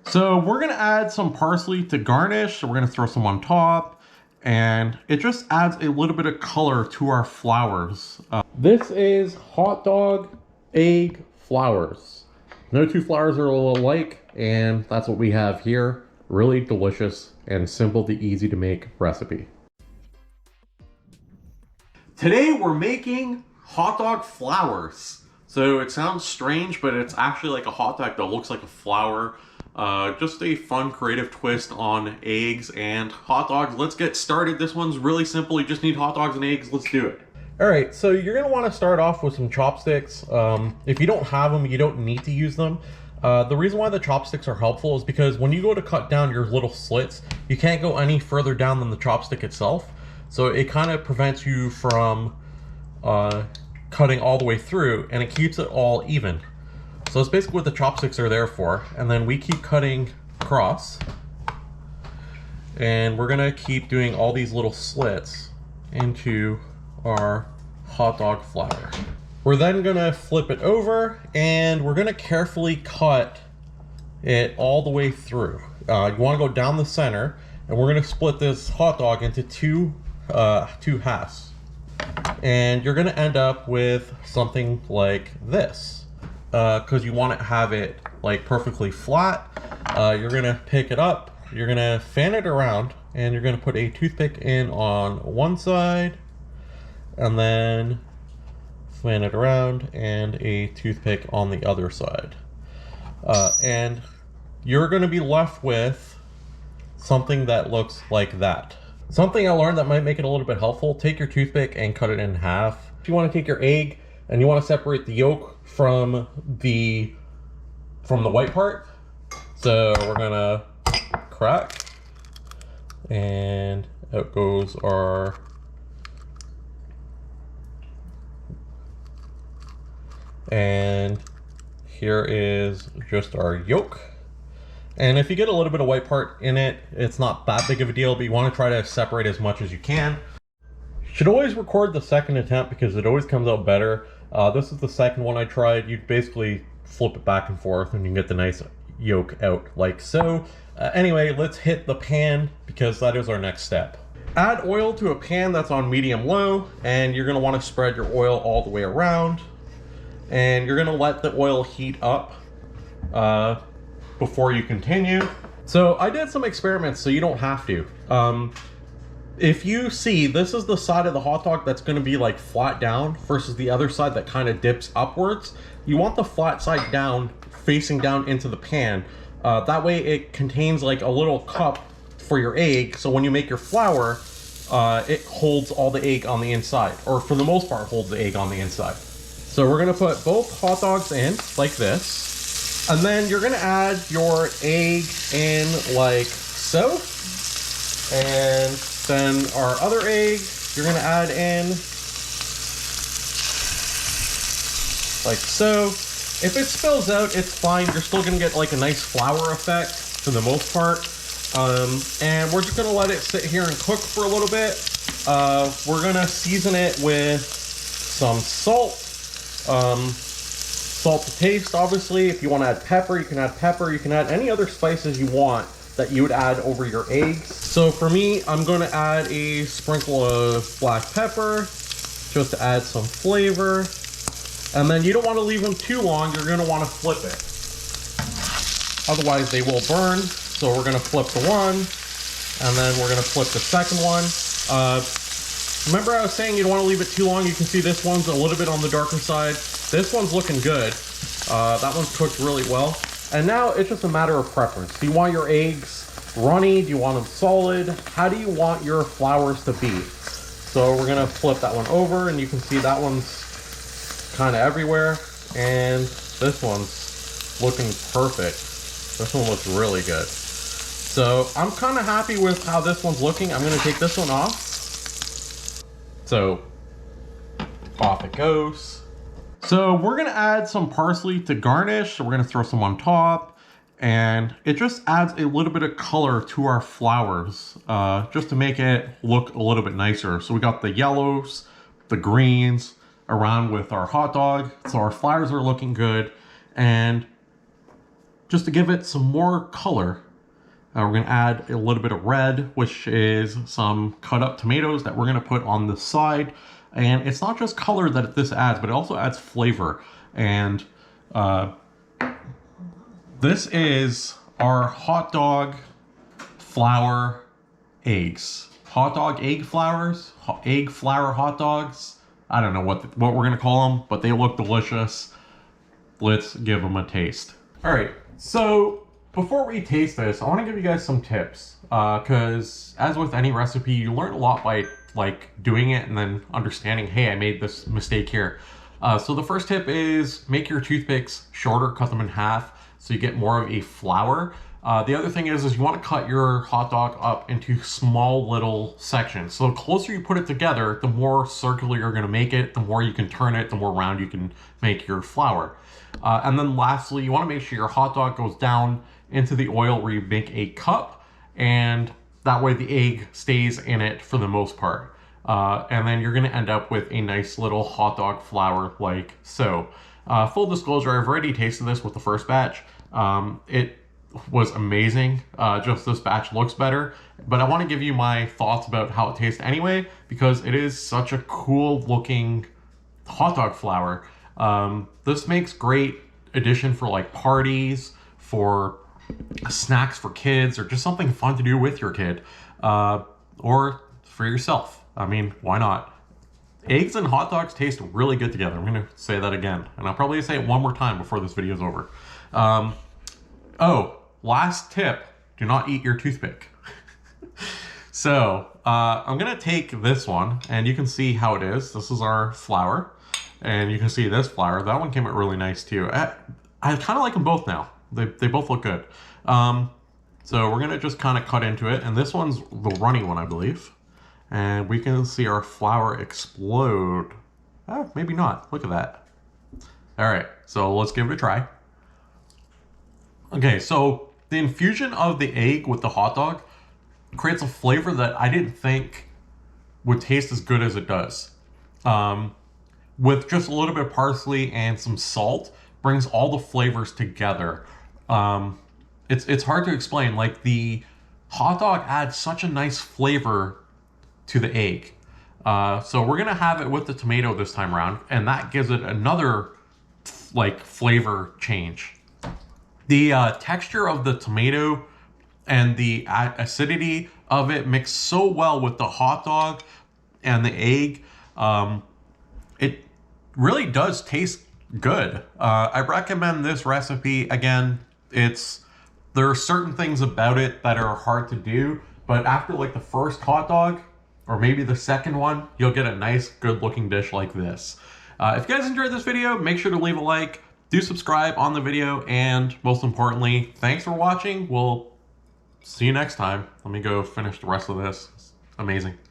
So we're gonna add some parsley to garnish. So we're gonna throw some on top, and it just adds a little bit of color to our flowers. This is Hotdog Egg Flowers. No two flowers are alike, and that's what we have here. Really delicious and simple to easy to make recipe. Today we're making hot dog flowers. So it sounds strange, but it's actually like a hot dog that looks like a flower. Just a fun creative twist on eggs and hot dogs. Let's get started. This one's really simple. You just need hot dogs and eggs. Let's do it. All right, so you're gonna wanna start off with some chopsticks. If you don't have them, you don't need to use them. The reason why the chopsticks are helpful is because when you go to cut down your little slits, you can't go any further down than the chopstick itself. So it kind of prevents you from cutting all the way through, and it keeps it all even. So that's basically what the chopsticks are there for. And then we keep cutting across, and we're gonna keep doing all these little slits into our hot dog flour. We're then gonna flip it over, and we're gonna carefully cut it all the way through. You wanna go down the center, and we're gonna split this hot dog into two halves. And you're gonna end up with something like this. Because you want to have it like perfectly flat. You're gonna pick it up, you're gonna fan it around, and you're gonna put a toothpick in on one side, and then fan it around and a toothpick on the other side. And you're gonna be left with something that looks like that. Something I learned that might make it a little bit helpful: take your toothpick and cut it in half. If you want to take your egg and you want to separate the yolk from the white part, so we're gonna crack, and out goes our and here is just our yolk. And if you get a little bit of white part in it, it's not that big of a deal, but you want to try to separate as much as you can. You should always record the second attempt because it always comes out better. This is the second one I tried. You basically flip it back and forth and you can get the nice yolk out like so. Anyway, let's hit the pan because that is our next step. Add oil to a pan that's on medium-low, and you're gonna wanna spread your oil all the way around. And you're gonna let the oil heat up before you continue. So I did some experiments so you don't have to. If you see, this is the side of the hot dog that's gonna be like flat down versus the other side that kind of dips upwards. You want the flat side down, facing down into the pan. That way it contains like a little cup for your egg. So when you make your flour, it holds all the egg on the inside, or for the most part holds the egg on the inside. So we're gonna put both hot dogs in like this. And then you're gonna add your egg in like so. And then our other egg, you're gonna add in like so. If it spills out, it's fine. You're still gonna get like a nice flour effect for the most part. And we're just gonna let it sit here and cook for a little bit. We're gonna season it with some salt. Salt to taste, obviously. If you wanna add pepper, you can add pepper. You can add any other spices you want that you would add over your eggs. So for me, I'm gonna add a sprinkle of black pepper just to add some flavor. And then you don't wanna leave them too long, you're gonna wanna flip it. Otherwise they will burn. So we're gonna flip the one, and then we're gonna flip the second one. Remember I was saying you don't wanna leave it too long. You can see this one's a little bit on the darker side. This one's looking good. That one's cooked really well. And now it's just a matter of preference. Do you want your eggs runny? Do you want them solid? How do you want your flours to be? So we're gonna flip that one over, and you can see that one's kind of everywhere. And this one's looking perfect. This one looks really good. So I'm kind of happy with how this one's looking. I'm gonna take this one off. So off it goes. So we're gonna add some parsley to garnish. So we're gonna throw some on top, and it just adds a little bit of color to our flowers, just to make it look a little bit nicer. So we got the yellows, the greens around with our hot dog. So our flowers are looking good, and just to give it some more color, we're going to add a little bit of red, which is some cut up tomatoes that we're going to put on the side. And it's not just color that this adds, but it also adds flavor. And this is our hot dog flour eggs. Hot dog egg flowers, egg flour hot dogs. I don't know what we're going to call them, but they look delicious. Let's give them a taste. All right, so before we taste this, I want to give you guys some tips, because as with any recipe, you learn a lot by like doing it and then understanding, hey, I made this mistake here. So the first tip is make your toothpicks shorter, cut them in half so you get more of a flour. The other thing is you want to cut your hot dog up into small little sections. So the closer you put it together, the more circular you're going to make it, the more you can turn it, the more round you can make your flour. And then lastly, you want to make sure your hot dog goes down into the oil where you make a cup, and that way the egg stays in it for the most part. And then you're going to end up with a nice little hot dog flour like so. Full disclosure, I've already tasted this with the first batch. It was amazing. Just this batch looks better, but I want to give you my thoughts about how it tastes anyway, because it is such a cool looking hot dog flour. This makes great addition for like parties, for snacks for kids, or just something fun to do with your kid, or for yourself. I mean, why not? Eggs and hot dogs taste really good together. I'm gonna say that again, and I'll probably say it one more time before this video is over. Oh, last tip, do not eat your toothpick. So I'm gonna take this one, and you can see how it is. This is our flour, and you can see this flour. That one came out really nice too. I kind of like them both now. They both look good. So we're gonna just kind of cut into it, and this one's the runny one, I believe. And we can see our flour explode. Maybe not. Look at that. All right, so let's give it a try. Okay, so the infusion of the egg with the hot dog creates a flavor that I didn't think would taste as good as it does. With just a little bit of parsley and some salt, brings all the flavors together. It's hard to explain. Like, the hot dog adds such a nice flavor to the egg. So we're gonna have it with the tomato this time around, and that gives it another like flavor change. The texture of the tomato and the acidity of it mix so well with the hot dog and the egg. It really does taste good. I recommend this recipe. Again, there are certain things about it that are hard to do, but after like the first hot dog, or maybe the second one, you'll get a nice, good looking dish like this. If you guys enjoyed this video, make sure to leave a like, do subscribe on the video, and most importantly, thanks for watching. We'll see you next time. Let me go finish the rest of this. It's amazing.